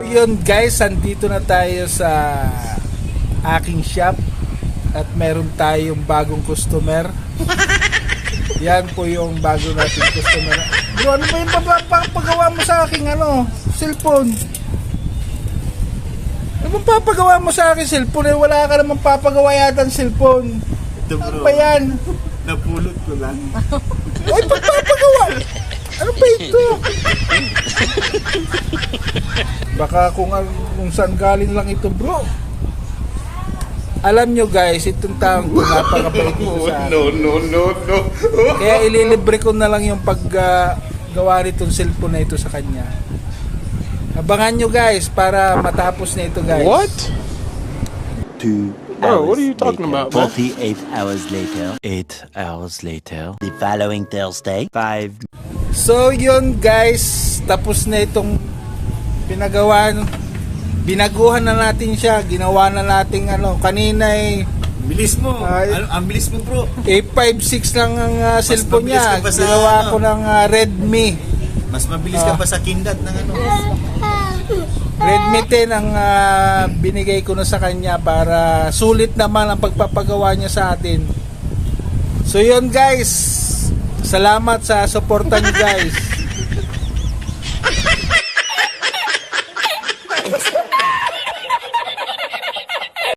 Yun guys, andito na tayo sa aking shop at meron tayong bagong customer. Yan po yung bago nating customer. Bro, ano ba yung papagawa mo sa aking cellphone? Ano bang papagawa mo sa aking cellphone? Eh, wala ka namang papagawa yata ng cellphone. Ito bro, Ano ba yan? napulot ko lang. Ay, pagpapagawa! Ano ba ito? Baka kung saan galing lang ito, bro. Alam nyo guys, itong taong napakabait ito sa akin. No. Kaya ililibre ko na lang yung paggawa nitong cellphone na ito sa kanya. Abangan nyo guys para matapos na ito guys. What? 2 Bro, what are you talking later. about, man? 48 hours later. 8 hours later. The following Thursday. 5. So yun guys, tapos na itong binaguhan na natin siya, ginawa na natin kanina Bilis mo. Ay. Ang bilis mo bro. A56 lang ang cellphone mabilis niya. ka pa sa Ginawa ko ng Redmi. Mas mabilis ka pa sa kindat ng Redmi 10 ang binigay ko na sa kanya para sulit naman ang pagpapagawa niya sa atin. So yun guys, salamat sa suporta niyo guys.